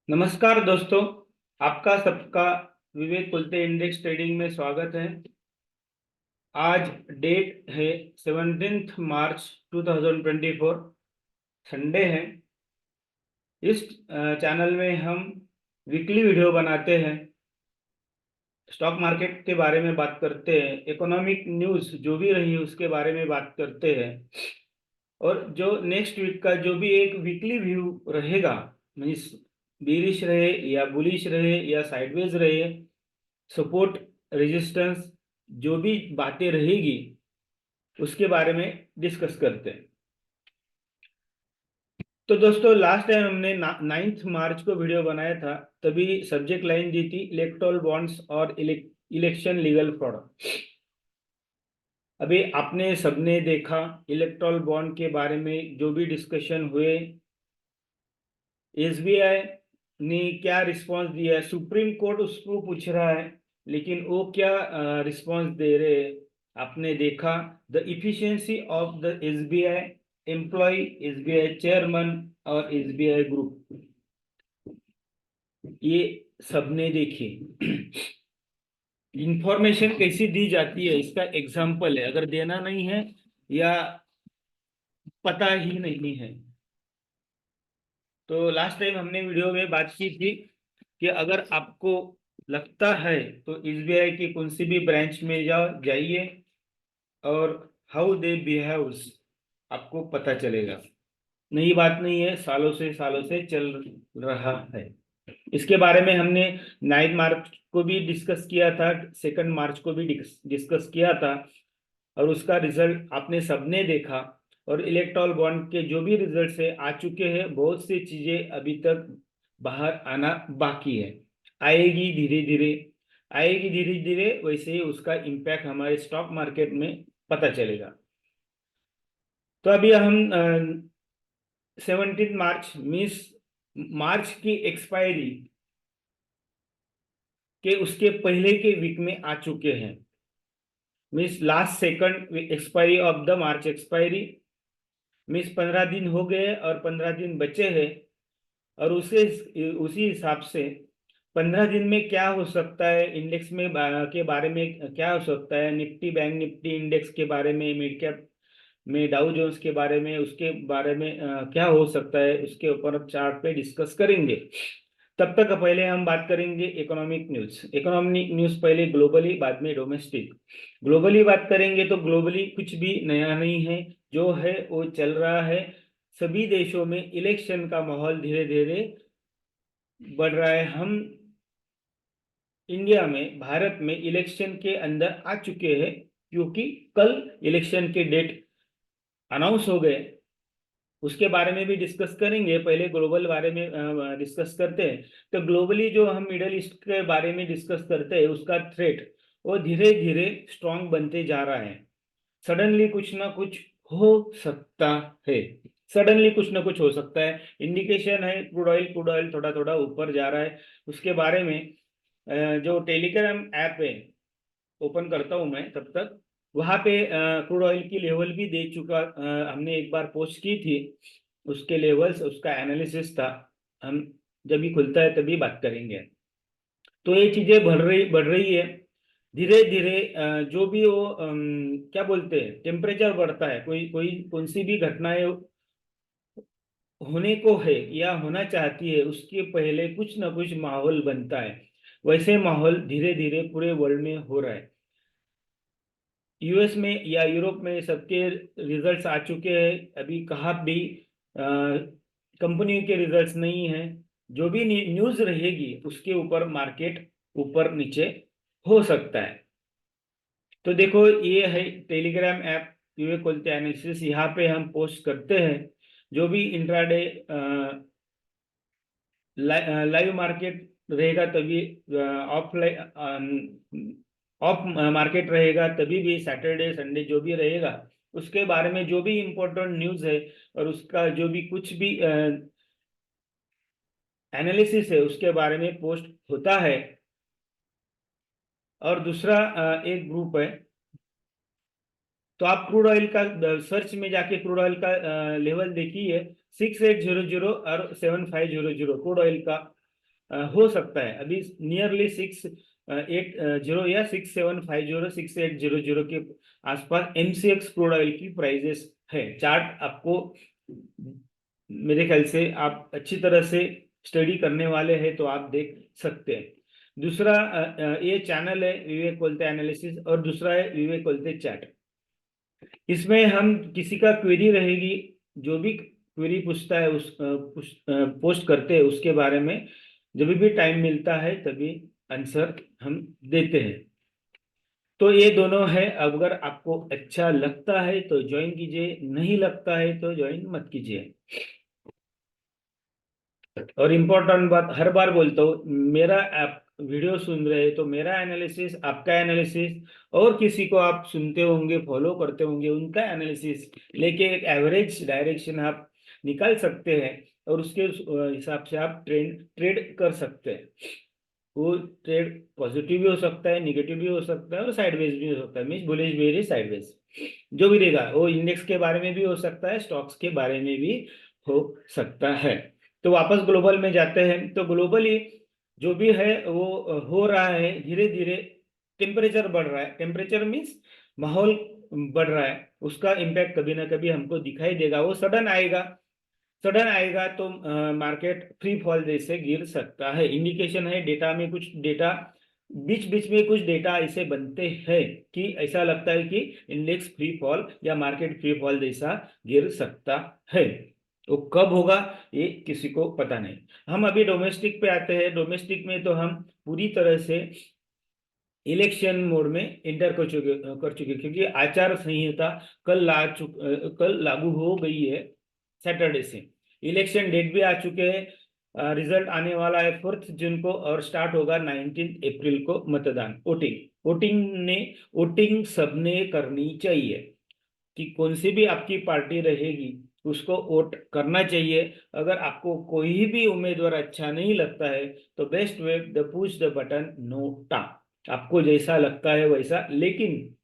नमस्कार दोस्तों। आपका सबका विवेक कुलते इंडेक्स ट्रेडिंग में स्वागत है। आज डेट है 17 मार्च 2024, संडे है। इस चैनल में हम वीकली वीडियो बनाते हैं, स्टॉक मार्केट के बारे में बात करते हैं, इकोनॉमिक न्यूज़ जो भी रही उसके बारे में बात करते हैं। और जो नेक्स्ट वीक का जो भी एक वीकली व्यू रहेगा, मीन्स बीरिश रहे या बुलिश रहे या साइडवेज रहे, सपोर्ट रेजिस्टेंस जो भी बातें रहेगी उसके बारे में डिस्कस करते हैं। तो दोस्तों, लास्ट टाइम हमने 9 मार्च को वीडियो बनाया था, तभी सब्जेक्ट लाइन दी थी इलेक्टोरल बॉन्ड्स और इलेक्शन लीगल फ्रॉड। अभी आपने सबने देखा इलेक्टोरल बॉन्ड के बारे में जो भी डिस्कशन हुए, एसबीआई ने क्या रिस्पांस दिया है, सुप्रीम कोर्ट उसको पूछ रहा है, लेकिन वो क्या रिस्पांस दे रहे हैं आपने देखा। The efficiency of the SBI employ, SBI chairman और एसबीआई ग्रुप, ये सबने देखी। इंफॉर्मेशन कैसी दी जाती है इसका एग्जाम्पल है, अगर देना नहीं है या पता ही नहीं है। तो लास्ट टाइम हमने वीडियो में बात की थी कि अगर आपको लगता है तो एसबीआई की कौन सी भी ब्रांच में जाइए और हाउ दे बिहेव्स आपको पता चलेगा। नई बात नहीं है, सालों से चल रहा है। इसके बारे में हमने 9 मार्च को भी डिस्कस किया था, 2 मार्च को भी डिस्कस किया था, और उसका रिजल्ट आपने सबने देखा। और इलेक्टोरल बॉन्ड के जो भी रिजल्ट है आ चुके हैं, बहुत सी चीजें अभी तक बाहर आना बाकी है। आएगी धीरे धीरे, आएगी धीरे धीरे, वैसे ही उसका इम्पैक्ट हमारे स्टॉक मार्केट में पता चलेगा। तो अभी हम 17 मार्च मीन्स मार्च की एक्सपायरी के उसके पहले के वीक में आ चुके हैं। Means last second expiry of the March expiry, means 15 दिन हो गए और 15 दिन बचे हैं। और उसी हिसाब से 15 दिन में क्या हो सकता है, इंडेक्स में के बारे में क्या हो सकता है, निफ्टी बैंक निफ्टी इंडेक्स के बारे में, मिड कैप में डाउ जोन्स के बारे में, उसके बारे में क्या हो सकता है, उसके ऊपर अब चार्ट पे डिस्कस करेंगे। तब तक पहले हम बात करेंगे इकोनॉमिक न्यूज। इकोनॉमिक न्यूज पहले ग्लोबली, बाद में डोमेस्टिक। ग्लोबली बात करेंगे तो ग्लोबली कुछ भी नया नहीं है, जो है वो चल रहा है। सभी देशों में इलेक्शन का माहौल धीरे धीरे बढ़ रहा है। हम इंडिया में, भारत में इलेक्शन के अंदर आ चुके हैं, क्योंकि कल इलेक्शन के डेट अनाउंस हो गए। उसके बारे में भी डिस्कस करेंगे, पहले ग्लोबल बारे में डिस्कस करते हैं। तो ग्लोबली जो हम मिडल ईस्ट के बारे में डिस्कस करते हैं, उसका थ्रेट वो धीरे धीरे स्ट्रांग बनते जा रहा है। सडनली कुछ ना कुछ हो सकता है, सडनली कुछ ना कुछ हो सकता है। इंडिकेशन है क्रूड ऑयल थोड़ा थोड़ा ऊपर जा रहा है। उसके बारे में जो टेलीग्राम ऐप है, ओपन करता हूं मैं तब तक। वहां पे क्रूड ऑयल की लेवल भी दे चुका, हमने एक बार पोस्ट की थी, उसके लेवल्स, उसका एनालिसिस था। हम जब भी खुलता है तभी बात करेंगे। तो ये चीजें बढ़ रही है धीरे धीरे। जो भी वो क्या बोलते हैं, टेम्परेचर बढ़ता है, कोई कोई कौन सी भी घटनाएं होने को है या होना चाहती है, उसके पहले कुछ ना कुछ माहौल बनता है। वैसे माहौल धीरे धीरे पूरे वर्ल्ड में हो रहा है। यूएस में या यूरोप में सबके रिजल्ट्स आ चुके हैं, अभी कहाँ भी कंपनी के रिजल्ट्स नहीं है। जो भी न्यूज़ रहेगी उसके ऊपर मार्केट ऊपर नीचे हो सकता है। तो देखो, ये है टेलीग्राम ऐप, यूए खोलते एनालिसिस, यहाँ पे हम पोस्ट करते हैं जो भी इंट्राडे लाइव मार्केट रहेगा तभी, ऑफलाइन ऑफ मार्केट रहेगा तभी भी, सैटरडे संडे जो भी रहेगा उसके बारे में जो भी इम्पोर्टेंट न्यूज़ है और उसका जो भी कुछ भी एनालिसिस है उसके बारे में पोस्ट होता है। और दूसरा एक ग्रुप है, तो आप क्रूड ऑयल का सर्च में जाके क्रूड ऑयल का लेवल देखिए, 6800 और 7500 क्रूड ऑयल का हो सकता है। अभी नियरली 680 या 6750 6800 के आसपास MCX क्रूड ऑयल की प्राइजेस है। चार्ट आपको मेरे ख्याल से आप अच्छी तरह से स्टडी करने वाले हैं तो आप देख सकते हैं। दूसरा ये चैनल है विवेक कोलते एनालिसिस, और दूसरा है विवेक कोलते चैट। इसमें हम किसी का क्वेरी रहेगी, जो भी क्वेरी पूछता है उस पोस्ट करते हैं उसके बारे में जब भी टाइम मिलता है तभी आंसर हम देते हैं। तो ये दोनों है, अगर आपको अच्छा लगता है तो ज्वाइन कीजिए, नहीं लगता है तो ज्वाइन मत कीजिए। और इम्पोर्टेंट बात हर बार बोलता हूँ, मेरा आप वीडियो सुन रहे हैं तो मेरा एनालिसिस, आपका एनालिसिस, और किसी को आप सुनते होंगे फॉलो करते होंगे उनका एनालिसिस लेके एक एवरेज डायरेक्शन आप निकाल सकते हैं, और उसके हिसाब से आप ट्रेड कर सकते हैं। वो ट्रेड पॉजिटिव भी हो सकता है, निगेटिव भी हो सकता है, और साइडवेज भी हो सकता है, मीन्स बुलिश बेरिश साइडवेज जो भी रहेगा। वो इंडेक्स के बारे में भी हो सकता है, स्टॉक्स के बारे में भी हो सकता है। तो वापस ग्लोबल में जाते हैं, तो ग्लोबली जो भी है वो हो रहा है धीरे धीरे। टेम्परेचर बढ़ रहा है, टेम्परेचर मीन्स माहौल बढ़ रहा है, उसका इम्पैक्ट कभी ना कभी हमको दिखाई देगा। वो सडन आएगा, सडन आएगा तो मार्केट फ्री फॉल जैसे गिर सकता है। इंडिकेशन है डेटा में, कुछ डेटा बीच बीच में कुछ डेटा ऐसे बनते हैं कि ऐसा लगता है कि इंडेक्स फ्री फॉल या मार्केट फ्री फॉल जैसा गिर सकता है। तो कब होगा ये किसी को पता नहीं। हम अभी डोमेस्टिक पे आते हैं। डोमेस्टिक में तो हम पूरी तरह से इलेक्शन मोड में इंटर कर चुके क्योंकि आचार संहिता कल लागू हो गई है सैटरडे से। इलेक्शन डेट भी आ चुके हैं, रिजल्ट आने वाला है 4 जून को, और स्टार्ट होगा 19 अप्रैल को मतदान, वोटिंग। वोटिंग सबने करनी चाहिए कि कौन सी भी आपकी पार्टी रहेगी उसको वोट करना चाहिए। अगर आपको कोई भी उम्मीदवार अच्छा नहीं लगता है तो best way the push the button NOTA, आपको जैसा लगता है वैसा। लेकिन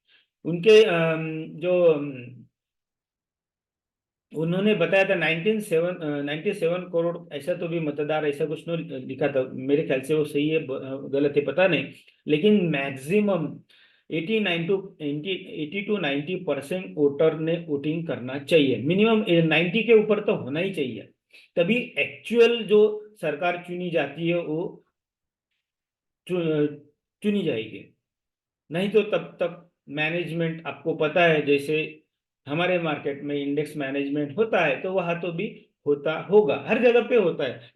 उनके जो उन्होंने बताया था 97 करोड़ ऐसा तो भी मतदार, ऐसा कुछ नहीं लिखा था, मेरे ख्याल से वो सही है गलत है पता नहीं। लेकिन मैक्सिमम 80 टू 90% वोटर ने वोटिंग करना चाहिए। मिनिमम 90 के ऊपर तो होना ही चाहिए, तभी एक्चुअल जो सरकार चुनी जाती है वो चुनी जाएगी। नहीं तो तब तक मैनेजमेंट, आपको पता है जैसे हमारे मार्केट में इंडेक्स मैनेजमेंट होता है तो वहां तो भी होता होगा, हर जगह पे होता है।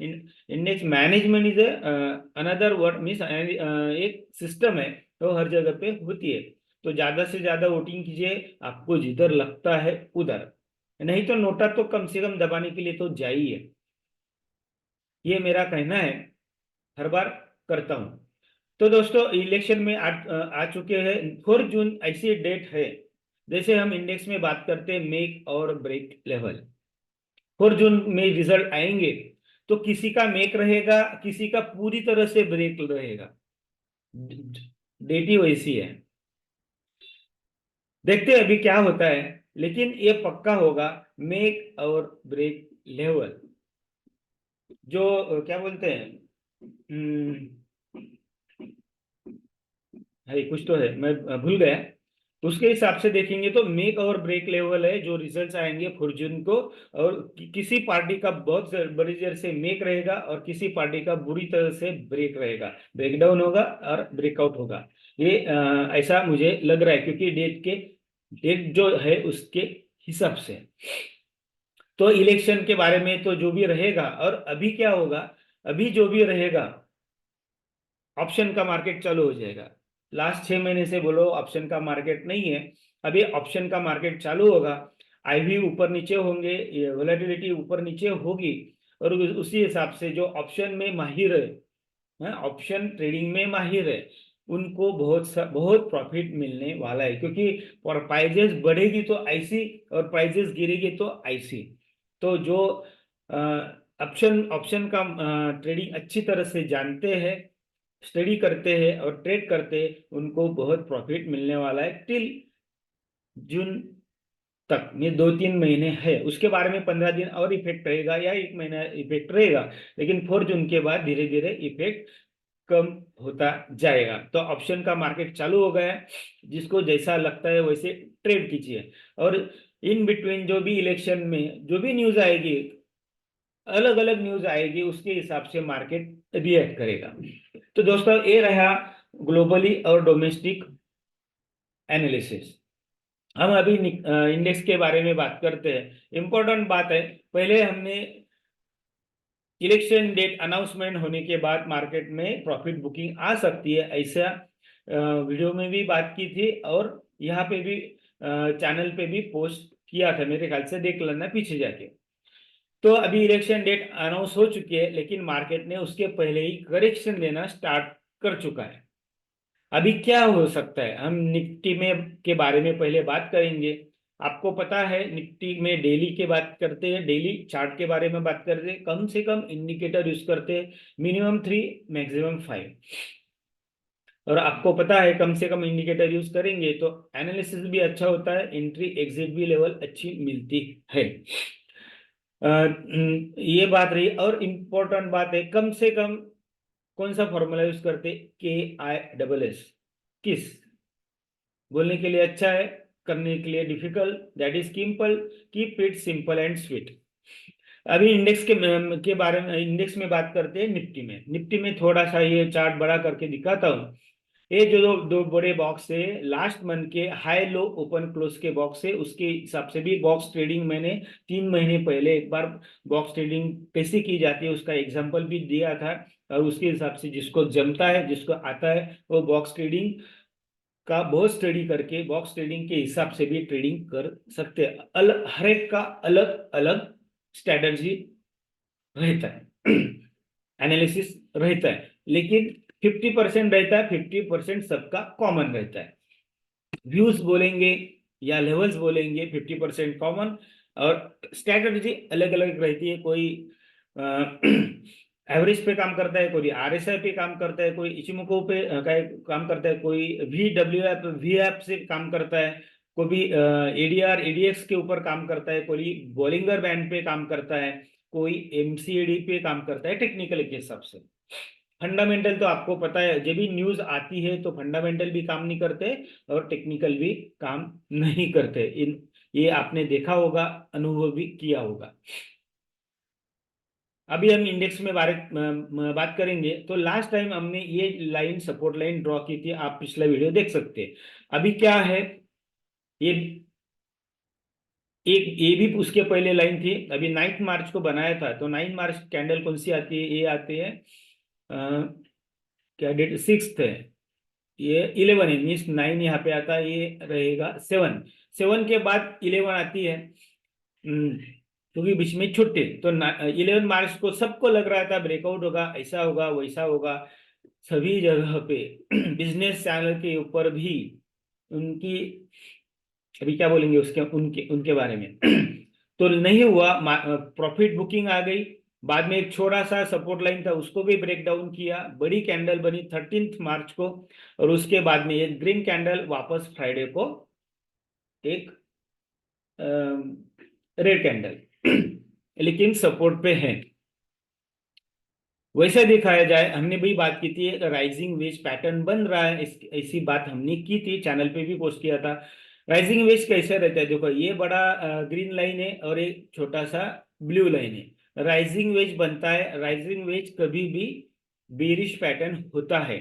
Index management is another word means एक सिस्टम है, तो हर जगह पे होती है। तो ज्यादा से ज्यादा वोटिंग कीजिए, आपको जिधर लगता है उधर, नहीं तो नोटा तो कम से कम दबाने के लिए तो जाइए। ये मेरा कहना है, हर बार करता हूँ। तो दोस्तों इलेक्शन में आ चुके हैं। 4 जून ऐसी डेट है, जैसे हम इंडेक्स में बात करते हैं मेक और ब्रेक लेवल। 4 जून में रिजल्ट आएंगे तो किसी का मेक रहेगा, किसी का पूरी तरह से ब्रेक रहेगा। डेट ही वैसी है, देखते हैं अभी क्या होता है। लेकिन ये पक्का होगा, मेक और ब्रेक लेवल जो क्या बोलते हैं, है कुछ तो है, मैं भूल गया। उसके हिसाब से देखेंगे तो मेक और ब्रेक लेवल है जो रिजल्ट्स आएंगे 4 जून को। और किसी पार्टी का बहुत बड़ी देर से मेक रहेगा और किसी पार्टी का बुरी तरह से ब्रेक रहेगा, ब्रेकडाउन होगा और ब्रेकआउट होगा। ये ऐसा मुझे लग रहा है क्योंकि डेट जो है उसके हिसाब से। तो इलेक्शन के बारे में तो जो भी रहेगा, और अभी क्या होगा, अभी जो भी रहेगा ऑप्शन का मार्केट चालू हो जाएगा। लास्ट 6 महीने से बोलो ऑप्शन का मार्केट नहीं है, अभी ऑप्शन का मार्केट चालू होगा। आईवी ऊपर नीचे होंगे, वोलेटिलिटी ऊपर नीचे होगी, और उसी हिसाब से जो ऑप्शन में माहिर है, ऑप्शन ट्रेडिंग में माहिर है, उनको बहुत प्रॉफिट मिलने वाला है। क्योंकि प्राइजेस बढ़ेगी तो ऐसी, और प्राइजेस गिरेगी तो ऐसी। तो जो ऑप्शन ऑप्शन का ट्रेडिंग अच्छी तरह से जानते हैं, स्टडी करते हैं और ट्रेड करते हैं, उनको बहुत प्रॉफिट मिलने वाला है टिल जून तक में 2-3 महीने है, उसके बारे में 15 दिन और इफेक्ट रहेगा या 1 महीना इफेक्ट रहेगा, लेकिन 4 जून के बाद धीरे धीरे इफेक्ट कम होता जाएगा। तो ऑप्शन का मार्केट चालू हो गया है, जिसको जैसा लगता है वैसे ट्रेड कीजिए। और इन बिटवीन जो भी इलेक्शन में जो भी न्यूज आएगी, अलग अलग न्यूज आएगी, उसके हिसाब से मार्केट रिएक्ट करेगा। तो दोस्तों ये रहा ग्लोबली और डोमेस्टिक एनालिसिस। हम अभी इंडेक्स के बारे में बात करते हैं। इंपॉर्टेंट बात है, पहले हमने इलेक्शन डेट अनाउंसमेंट होने के बाद मार्केट में प्रॉफिट बुकिंग आ सकती है, ऐसा वीडियो में भी बात की थी, और यहाँ पे भी चैनल पे भी पोस्ट किया था, मेरे ख्याल से देख लेना पीछे जाके। तो अभी इलेक्शन डेट अनाउंस हो चुकी है, लेकिन मार्केट ने उसके पहले ही करेक्शन देना स्टार्ट कर चुका है। अभी क्या हो सकता है, हम निफ्टी में के बारे में पहले बात करेंगे। आपको पता है निफ्टी में डेली के बात करते हैं, डेली चार्ट के बारे में बात करते हैं, कम से कम इंडिकेटर यूज करते हैं, मिनिमम 3 मैक्सिमम 5। और आपको पता है कम से कम इंडिकेटर यूज करेंगे तो एनालिसिस भी अच्छा होता है, एंट्री एग्जिट भी लेवल अच्छी मिलती है। ये बात रही। और इम्पोर्टेंट बात है, कम से कम कौन सा फॉर्मूला यूज करते, KISS, किस बोलने के लिए अच्छा है, करने के लिए difficult, that is simple, keep it simple and sweet. अभी इंडेक्स के बारे में, इंडेक्स में बात करते हैं। निफ्टी में थोड़ा सा ये चार्ट बड़ा करके दिखाता हूँ। ये जो दो बड़े बॉक्स है, लास्ट मंथ के हाई लो ओपन क्लोज के बॉक्स है, उसके हिसाब से भी बॉक्स ट्रेडिंग मैंने 3 महीने पहले एक बार बॉक्स ट्रेडिंग कैसे की जाती है उसका एग्जांपल भी दिया था। और उसके हिसाब से जिसको जमता है, जिसको आता है, वो बॉक्स ट्रेडिंग का बहुत स्टडी करके बॉक्स ट्रेडिंग के हिसाब से भी ट्रेडिंग कर सकते हैं। हर एक का अलग अलग स्ट्रेटजी रहता है, एनालिसिस रहता है, लेकिन 50% रहता है, 50% सबका कॉमन रहता है। व्यूज बोलेंगे या लेवल्स बोलेंगे, 50% कॉमन, और स्ट्रैटेजी अलग अलग रहती है। कोई एवरेज पे काम करता है, कोई RSI पे काम करता है, कोई इचिमोको पे काम करता है, कोई VWAP से काम करता है, कोई भी ADR ADX के ऊपर काम करता है, कोई बॉलिंगर बैंड पे काम करता है, कोई MCAD पे काम करता है, टेक्निकल के हिसाब से। फंडामेंटल तो आपको पता है, जब भी न्यूज आती है तो फंडामेंटल भी काम नहीं करते और टेक्निकल भी काम नहीं करते। ये आपने देखा होगा, अनुभव भी किया होगा। अभी हम इंडेक्स में बात करेंगे। तो लास्ट टाइम हमने ये लाइन सपोर्ट लाइन ड्रॉ की थी, आप पिछला वीडियो देख सकते हैं। अभी क्या है, ये एक ये भी उसके पहले लाइन थी, अभी 9 मार्च को बनाया था। तो 9 मार्च कैंडल कौन सी आती है, ये आती है क्या डेट, 6 है, ये 11 है, मीन्स 9 यहाँ पे आता है, ये रहेगा 7। 7 के बाद 11 आती है, क्योंकि बीच में छुट्टी। तो 11 मार्च को सबको लग रहा था ब्रेकआउट होगा, ऐसा होगा वैसा होगा, सभी जगह पे बिजनेस चैनल के ऊपर भी उनकी, अभी क्या बोलेंगे उसके उनके उनके बारे में तो नहीं हुआ, प्रॉफिट बुकिंग आ गई। बाद में एक छोटा सा सपोर्ट लाइन था, उसको भी ब्रेक डाउन किया, बड़ी कैंडल बनी 13 मार्च को, और उसके बाद में ये ग्रीन कैंडल वापस फ्राइडे को एक रेड कैंडल लेकिन सपोर्ट पे है। वैसे दिखाया जाए, हमने भी बात की थी, राइजिंग वेज पैटर्न बन रहा है, ऐसी बात हमने की थी, चैनल पे भी पोस्ट किया था। राइजिंग वेज कैसे रहता है, देखो ये बड़ा ग्रीन लाइन है और एक छोटा सा ब्लू लाइन है, राइजिंग वेज बनता है। राइजिंग वेज कभी भी बेरिश पैटर्न होता है,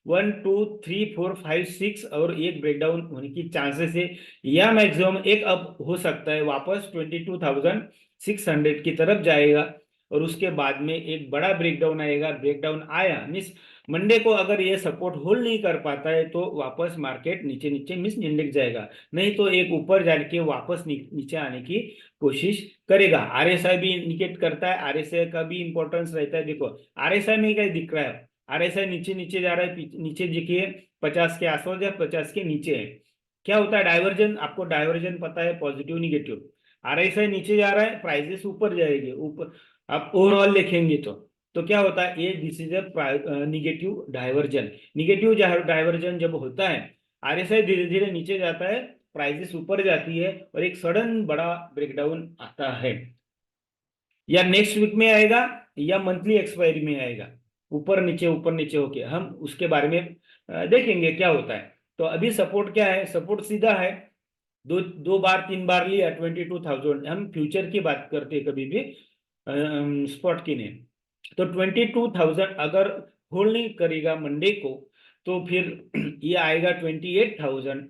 1 2 3 4 5 6 और एक ब्रेकडाउन होने की चांसेस है, या मैक्सिमम एक अप हो सकता है, वापस 22,600 की तरफ जाएगा, और उसके बाद में एक बड़ा ब्रेकडाउन आएगा। ब्रेकडाउन आया मीन्स मंडे को अगर ये सपोर्ट होल्ड नहीं कर पाता है तो वापस मार्केट नीचे नीचे मीन्स इंडेक्स जाएगा, नहीं तो एक ऊपर जाके वापस नीचे आने की कोशिश करेगा। RSI भी इंडिकेट करता है, RSI का भी इंपॉर्टेंस रहता है। देखो RSI में क्या दिख रहा है, RSI नीचे नीचे जा रहा है, नीचे देखिए 50 के आसपास या 50 के नीचे है। क्या होता है डाइवर्जन, आपको डाइवर्जन पता है, पॉजिटिव निगेटिव। RSI नीचे जा रहा है, प्राइसेस ऊपर जाएंगे, ऊपर आप ओवरऑल देखेंगे तो क्या होता है, ये this is negative diversion. Negative diversion जब होता है, RSI धीरे धीरे नीचे जाता है, प्राइसेस ऊपर जाती है और एक सडन बड़ा ब्रेकडाउन आता है, या नेक्स्ट वीक में आएगा या मंथली एक्सपायरी में आएगा, ऊपर नीचे होके, हम उसके बारे में देखेंगे क्या होता है। तो अभी सपोर्ट क्या है, सपोर्ट सीधा है, दो दो बार तीन बार लिया 22,000, हम फ्यूचर की बात करते हैं कभी भी, स्पॉट की नहीं। तो 22,000 अगर होल्ड नहीं करेगा मंडे को, तो फिर ये आएगा 28,000,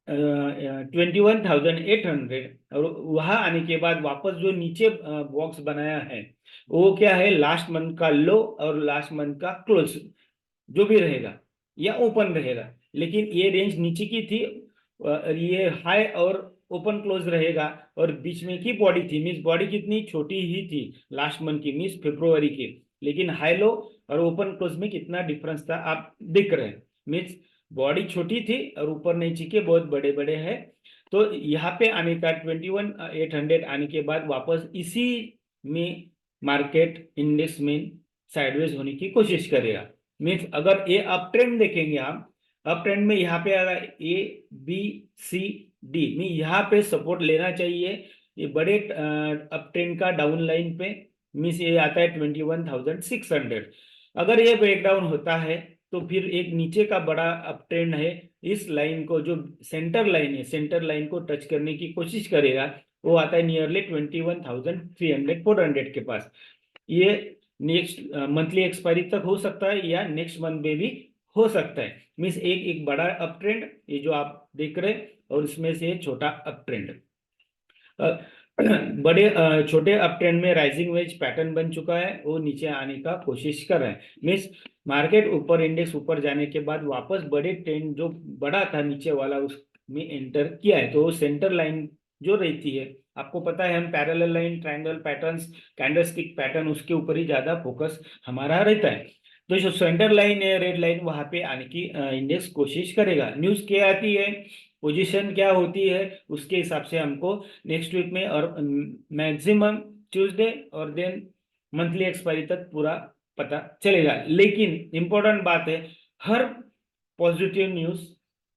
21,800, और वहां आने के बाद वापस जो नीचे बॉक्स बनाया है वो क्या है, लास्ट मंथ का लो और लास्ट मंथ का क्लोज जो भी रहेगा या ओपन रहेगा, लेकिन ये रेंज नीचे की थी, ये हाई और ओपन क्लोज रहेगा, और बीच में की बॉडी थी, मीन्स बॉडी कितनी छोटी ही थी लास्ट मंथ की, मीन्स फरवरी की, लेकिन हाई लो और ओपन क्लोज में कितना डिफरेंस था आप देख रहे हैं, मीन्स बॉडी छोटी थी और ऊपर नीचे के बहुत बड़े बड़े हैं। तो यहाँ पे आने का 21,800 आने के बाद वापस इसी में मार्केट इंडेक्स में साइडवेज होने की कोशिश करेगा, मीन्स अगर ये अप ट्रेंड देखेंगे आप, अप ट्रेंड में यहाँ पे आएगा ABCD में, यहाँ पे सपोर्ट लेना चाहिए, ये बड़े अप ट्रेंड का डाउन लाइन पे, मीन्स ये आता है 21,600, अगर ये ब्रेकडाउन होता है तो फिर एक नीचे का बड़ा अप ट्रेंड है, इस लाइन को जो सेंटर लाइन है, सेंटर लाइन को टच करने की कोशिश करेगा, वो आता है नियरली 21,300 400 के पास, ये नेक्स्ट मंथली एक्सपायरी तक हो सकता है या नेक्स्ट मंथ में भी हो सकता है, मीन्स एक एक बड़ा अप ट्रेंड ये जो आप देख रहे हैं, और इसमें से छोटा अप ट्रेंड, छोटे अप ट्रेंड में राइजिंग वेज पैटर्न बन चुका है, वो नीचे आने का कोशिश कर रहे हैं, मीन्स मार्केट ऊपर, इंडेक्स ऊपर जाने के बाद वापस बड़े ट्रेंड जो बड़ा था नीचे वाला उसमें एंटर किया है, तो वो सेंटर लाइन जो रहती है, आपको पता है हम parallel line, triangle patterns, candlestick pattern, उसके ऊपर ही ज्यादा फोकस हमारा रहता है, तो जो सेंटर लाइन है, रेड लाइन, वहां पे आने की इंडेक्स कोशिश करेगा। न्यूज क्या आती है, पोजीशन क्या होती है, उसके हिसाब से हमको नेक्स्ट वीक में और मैक्सिमम ट्यूसडे और देन मंथली एक्सपायरी तक पूरा पता चलेगा। लेकिन इंपॉर्टेंट बात है, हर पॉजिटिव न्यूज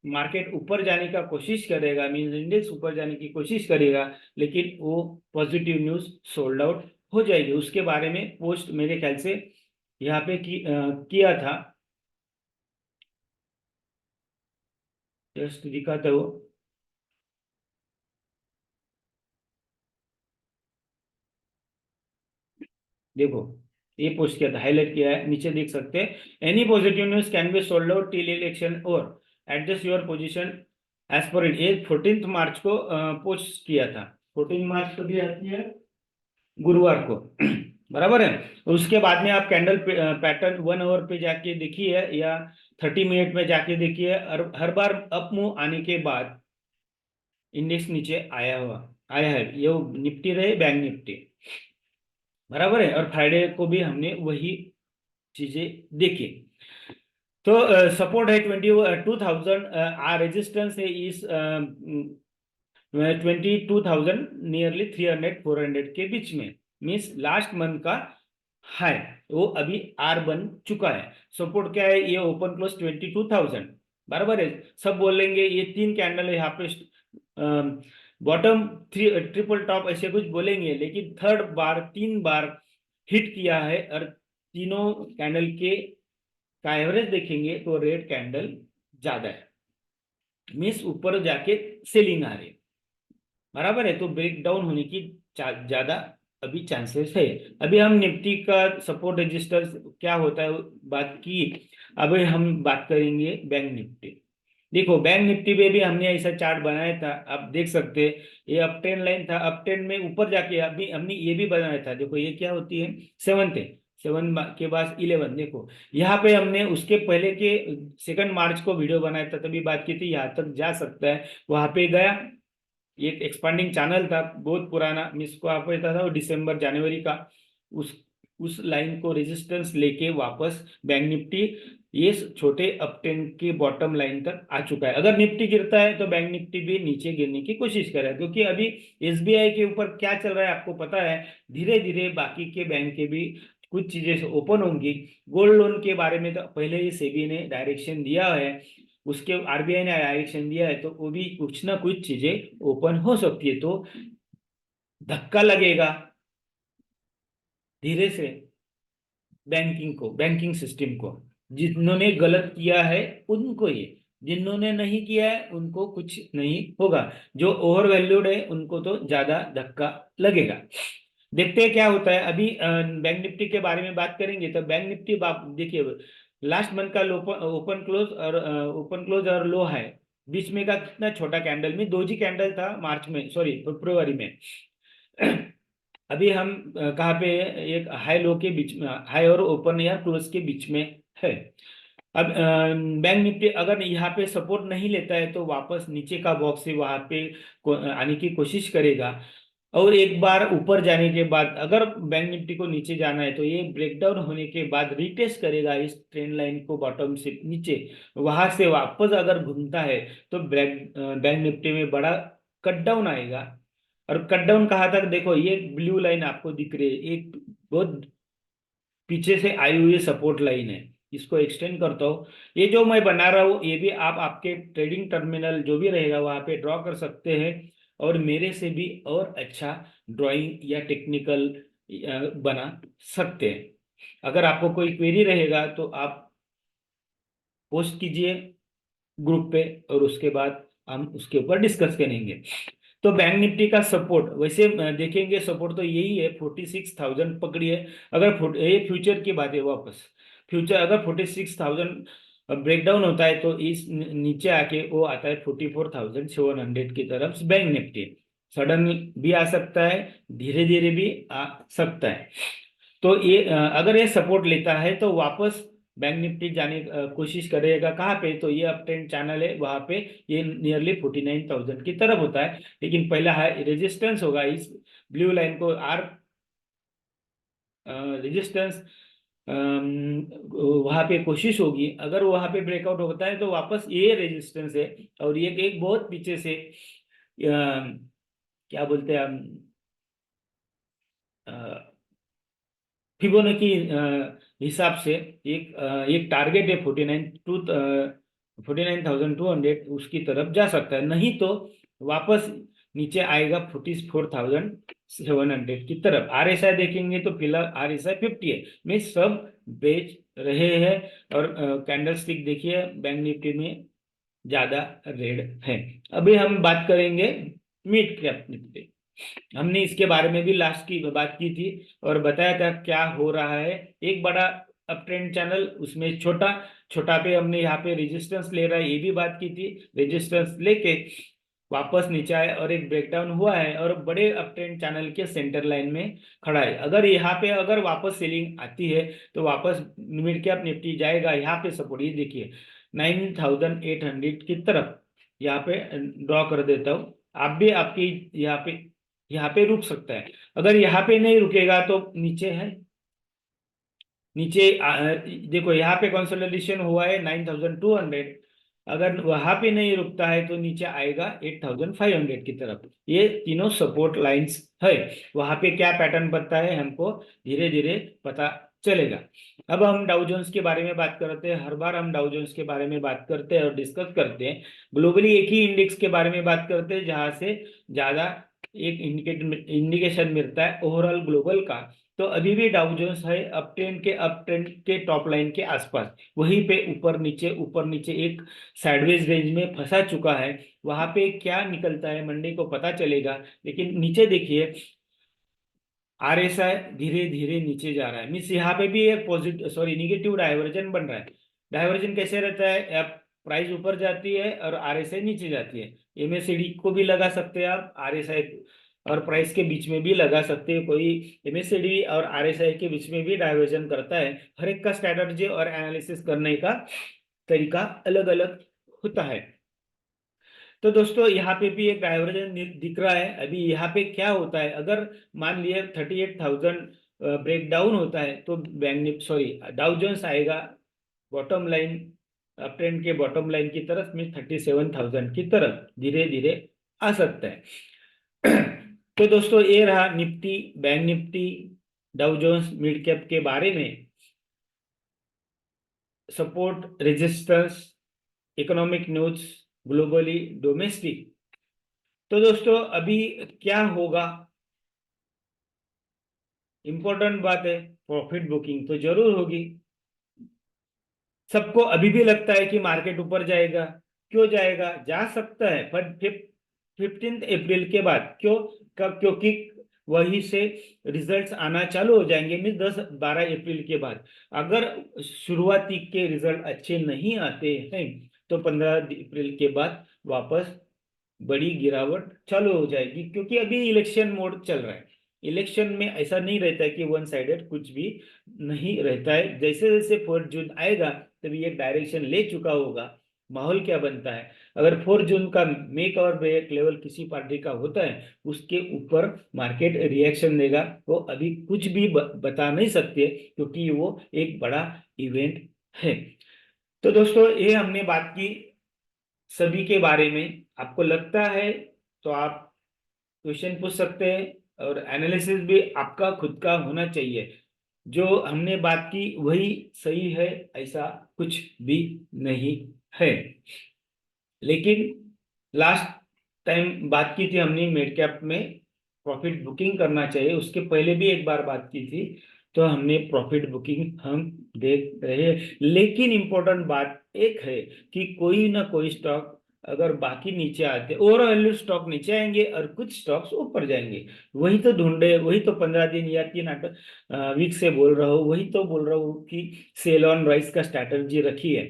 मार्केट ऊपर जाने का कोशिश करेगा, मीन्स इंडेक्स ऊपर जाने की कोशिश करेगा, लेकिन वो पॉजिटिव न्यूज सोल्ड आउट हो जाएगी, उसके बारे में पोस्ट मेरे ख्याल से यहाँ पे किया था, जस्ट दिखाता हूँ, देखो ये पोस्ट किया था, हाईलाइट किया है, नीचे देख सकते हैं, any positive news can be sold out till election और adjust your position as per it, ये 14 मार्च को पोस्ट किया था, 14 मार्च को भी आती है गुरुवार को बराबर है। उसके बाद में आप कैंडल पैटर्न 1 आवर पे जाके देखिए या 30 मिनट में जाके देखिए, हर बार अप मूव आने के बाद इंडेक्स नीचे आया है, ये निफ्टी रहे, बैंक निफ्टी, बराबर है, और फ्राइडे को भी हमने वही चीजें देखी। तो सपोर्ट है 22,000, रेजिस्टेंस है इस 22,000 नियरली 300-400 के बीच में, मीन्स लास्ट मंथ का हाई वो अभी आर बन चुका है, सपोर्ट क्या है, ये ओपन क्लोज 22,000, बराबर है। सब बोलेंगे ये 3 कैंडल है यहाँ पे, बॉटम 3 ट्रिपल टॉप ऐसे कुछ बोलेंगे, लेकिन 3 बार हिट किया है, और तीनों कैंडल के का एवरेज देखेंगे तो रेड कैंडल ज्यादा है, मीन्स ऊपर जाके सेलिंग आ रही है, बराबर है, तो ब्रेक डाउन होने की ज्यादा अभी चांसेस है। अभी हम निफ्टी का सपोर्ट रजिस्टर क्या होता है बात की, अभी हम बात करेंगे बैंक निफ्टी। देखो बैंक निफ्टी में भी हमने ऐसा चार्ट बनाया था, आप देख सकते हैं, ये अप ट्रेंड लाइन था, अप ट्रेंड में ऊपर जाके अभी हमने ये भी बनाया था, देखो ये क्या होती है, 7 थे, 7 के बाद 11, देखो यहाँ पे हमने उसके पहले के 2 मार्च को वीडियो बनाया था, तभी बात की थी यहाँ तक जा सकता है, वहां पे गया, ये एक एक्सपांडिंग चैनल था बहुत पुराना, मिस को आप पता था वो दिसंबर जनवरी का, उस लाइन को रेजिस्टेंस लेके वापस बैंक निफ्टी ये छोटे अपट्रेंड के बॉटम लाइन तक आ चुका है, अगर निफ्टी गिरता है तो बैंक निफ्टी भी नीचे गिरने की कोशिश कर रहा है, क्योंकि अभी एसबीआई के ऊपर क्या चल रहा है आपको पता है, धीरे धीरे बाकी के बैंक के भी कुछ चीजें ओपन होंगी, गोल्ड लोन के बारे में तो पहले ही सेबी ने डायरेक्शन दिया है, उसके आरबीआई ने डायरेक्शन दिया है तो वो भी कुछ ना कुछ चीजें ओपन हो सकती है, तो धक्का लगेगा धीरे से बैंकिंग सिस्टम को। जिन्होंने गलत किया है उनको ये, जिन्होंने नहीं किया है उनको कुछ नहीं होगा, जो ओवर वैल्यूड है उनको तो ज्यादा धक्का लगेगा। देखते हैं क्या होता है। अभी बैंक निफ्टी के बारे में बात करेंगे तो बैंक निफ्टी देखिए लास्ट मंथ का ओपन क्लोज और लो है, बीच में का कितना छोटा कैंडल में दोजी कैंडल था मार्च में, सॉरी फरवरी में। अभी हम कहाँ पे है? एक हाई लो के बीच में, हाई और ओपन या क्लोज के बीच में है। अब बैंक निफ्टी अगर यहाँ पे सपोर्ट नहीं लेता है तो वापस नीचे का बॉक्स है वहां पे आने की कोशिश करेगा। और एक बार ऊपर जाने के बाद अगर बैंक निफ्टी को नीचे जाना है तो ये ब्रेकडाउन होने के बाद रिटेस्ट करेगा इस ट्रेंड लाइन को बॉटम से नीचे, वहां से वापस अगर घूमता है तो बैंक निफ्टी में बड़ा कट डाउन आएगा। और कट डाउन कहाँ तक, देखो ये ब्लू लाइन आपको दिख रही है, एक बहुत पीछे से आई हुई सपोर्ट लाइन है, इसको एक्सटेंड करता हूँ। ये जो मैं बना रहा हूँ ये भी आप आपके ट्रेडिंग टर्मिनल जो भी रहेगा वहां पे ड्रॉ कर सकते हैं, और मेरे से भी और अच्छा ड्राइंग या टेक्निकल बना सकते हैं। अगर आपको कोई क्वेरी रहेगा तो आप पोस्ट कीजिए ग्रुप पे, और उसके बाद हम उसके ऊपर डिस्कस करेंगे। तो बैंक निफ्टी का सपोर्ट वैसे देखेंगे, सपोर्ट तो यही है 46,000 पकड़िए। अगर ये फ्यूचर की बात है, वापस फ्यूचर अगर 46,000 ब्रेकडाउन होता है तो इस नीचे आके वो आता है 44,700 की तरफ बैंक निफ्टी। सडन भी आ सकता है, धीरे धीरे भी आ सकता है। तो ये अगर ये सपोर्ट लेता है तो वापस बैंक निफ्टी जाने कोशिश करेगा कहाँ पे, तो ये अप ट्रेंड चैनल है वहां पे, ये नियरली 49,000 की तरफ होता है। लेकिन पहला हाई रेजिस्टेंस होगा इस ब्लू लाइन को आर रेजिस्टेंस, वहां पे कोशिश होगी। अगर वहां पे ब्रेकआउट होता है तो वापस ये रेजिस्टेंस है, और ये एक बहुत पीछे से क्या बोलते हैं हम, फिबोनाची हिसाब से एक टारगेट है 49,200, उसकी तरफ जा सकता है, नहीं तो वापस नीचे आएगा 44,700 की तरफ। आरएसआई देखेंगे तो फिलहाल आरएसआई 50 है, में सब बेच रहे हैं। और कैंडल स्टिक देखिए बैंक निफ्टी में ज्यादा रेड है। अभी हम बात करेंगे मिड कैप निफ्टी। हमने इसके बारे में भी लास्ट की बात की थी और बताया था क्या हो रहा है। एक बड़ा अप ट्रेंड चैनल, उसमें छोटा छोटा पे हमने यहाँ पे रेजिस्टेंस ले रहा है, ये भी बात की थी। रेजिस्टेंस लेके वापस नीचे आए और एक ब्रेकडाउन हुआ है, और बड़े अप ट्रेंड चैनल के सेंटर लाइन में खड़ा है। अगर यहाँ पे अगर वापस सेलिंग आती है तो वापस मिड कैप निफ्टी जाएगा। यहाँ पे सपोर्ट ये देखिए 9,800 की तरफ, यहाँ पे ड्रॉ कर देता हूँ। आप भी आपकी यहाँ पे रुक सकता है। अगर यहाँ पे नहीं रुकेगा तो नीचे है, नीचे देखो यहाँ पे कंसोलिडेशन हुआ है 9,200। अगर वहां पे नहीं रुकता है तो नीचे आएगा 8,500 की तरफ। ये तीनों सपोर्ट लाइंस है। वहां पे क्या पैटर्न बनता है हमको धीरे धीरे पता चलेगा। अब हम डाउ जोन्स के बारे में बात करते हैं। हर बार हम डाउ जोन्स के बारे में बात करते हैं और डिस्कस करते हैं। ग्लोबली एक ही इंडेक्स के बारे में बात करते हैं जहां से ज्यादा एक इंडिकेशन मिलता है ओवरऑल ग्लोबल का। तो अभी भी डाउ जोन्स है अप ट्रेंड के टॉप लाइन के आसपास, वहीं पे ऊपर नीचे एक साइडवेज रेंज में फंसा चुका है। वहां पे क्या निकलता है मंडे को पता चलेगा। लेकिन नीचे देखिए आरएसआई धीरे धीरे नीचे जा रहा है, मीन्स यहाँ पे भी एक पॉजिटिव सॉरी निगेटिव डाइवर्जन बन रहा है। डाइवर्जन कैसे रहता है, आप प्राइस ऊपर जाती है और आरएसआई नीचे जाती है। एमएससीडी को भी लगा सकते हैं आप, आरएसआई और प्राइस के बीच में भी लगा सकते हैं। कोई एमएससीडी और आरएसआई के बीच में भी डाइवर्जन करता है। हर एक का स्ट्रेटजी और एनालिसिस करने का तरीका अलग अलग होता है। तो दोस्तों यहाँ पे भी एक डाइवर्जन दिख रहा है। अभी यहाँ पे क्या होता है, अगर मान लिया 38,000 ब्रेक डाउन होता है तो bank Nifty sorry Dow Jones आएगा बॉटम लाइन, अप ट्रेंड के बॉटम लाइन की तरफ में 37,000 की तरफ धीरे धीरे आ सकता है। तो दोस्तों ये रहा Nifty, bank Nifty, Dow Jones, mid cap के बारे में। Support resistance economic news globally, domestic. तो दोस्तों अभी क्या होगा, इंपॉर्टेंट बात है, प्रॉफिट बुकिंग तो जरूर होगी। सबको अभी भी लगता है कि मार्केट ऊपर जाएगा। क्यों जाएगा, जा सकता है, पर 15 अप्रैल के बाद। क्यों, कब, क्योंकि वही से रिजल्ट्स आना चालू हो जाएंगे, मीन 10-12 अप्रैल के बाद। अगर शुरुआती के रिजल्ट अच्छे नहीं आते हैं तो 15 अप्रैल के बाद वापस बड़ी गिरावट चालू हो जाएगी, क्योंकि अभी इलेक्शन मोड चल रहा है। इलेक्शन में ऐसा नहीं रहता है कि वन साइडेड कुछ भी नहीं रहता है। जैसे जैसे 4 जून आएगा तभी एक डायरेक्शन ले चुका होगा। माहौल क्या बनता है, अगर 4 जून का मेक और ब्रेक लेवल किसी पार्टी का होता है, उसके ऊपर मार्केट रिएक्शन देगा। वो अभी कुछ भी बता नहीं सकते, क्योंकि वो एक बड़ा इवेंट है। तो दोस्तों ये हमने बात की सभी के बारे में। आपको लगता है तो आप क्वेश्चन पूछ सकते हैं, और एनालिसिस भी आपका खुद का होना चाहिए। जो हमने बात की वही सही है ऐसा कुछ भी नहीं है। लेकिन लास्ट टाइम बात की थी हमने मिड कैप में प्रॉफिट बुकिंग करना चाहिए, उसके पहले भी एक बार बात की थी। तो हमने प्रॉफिट बुकिंग हम देख रहे हैं। लेकिन इंपॉर्टेंट बात एक है कि कोई ना कोई स्टॉक अगर बाकी नीचे आते, ओवर वैल्यू स्टॉक नीचे आएंगे और कुछ स्टॉक्स ऊपर जाएंगे। वही तो ढूंढे, वही तो 15 दिन या 3 वीक से बोल रहा हूँ, वही तो बोल रहा हूँ कि सेल ऑन राइस का स्ट्रैटेजी रखी है।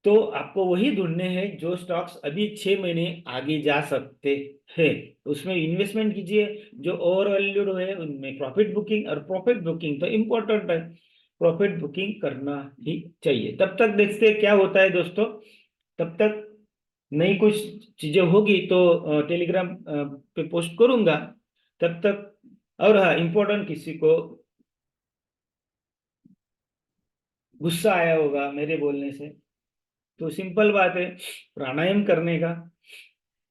तो आपको वही ढूंढने हैं जो स्टॉक्स अभी 6 महीने आगे जा सकते हैं, उसमें इन्वेस्टमेंट कीजिए। जो ओवर वैल्यूड है उनमें प्रॉफिट बुकिंग, और प्रॉफिट बुकिंग तो इम्पोर्टेंट है, प्रॉफिट बुकिंग करना ही चाहिए। तब तक देखते हैं क्या होता है दोस्तों। तब तक नई कुछ चीजें होगी तो टेलीग्राम पे पोस्ट करूंगा। तब तक, और हाँ, इम्पोर्टेंट, किसी को गुस्सा आया होगा मेरे बोलने से, तो सिंपल बात है, प्राणायाम करने का।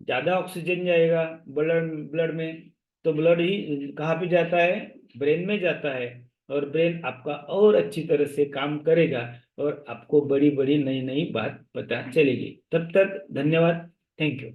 ज्यादा ऑक्सीजन जाएगा ब्लड ब्लड में, तो ब्लड ही कहाँ पे जाता है, ब्रेन में जाता है। और ब्रेन आपका और अच्छी तरह से काम करेगा, और आपको बड़ी बड़ी नई नई बात पता चलेगी। तब तक धन्यवाद, थैंक यू।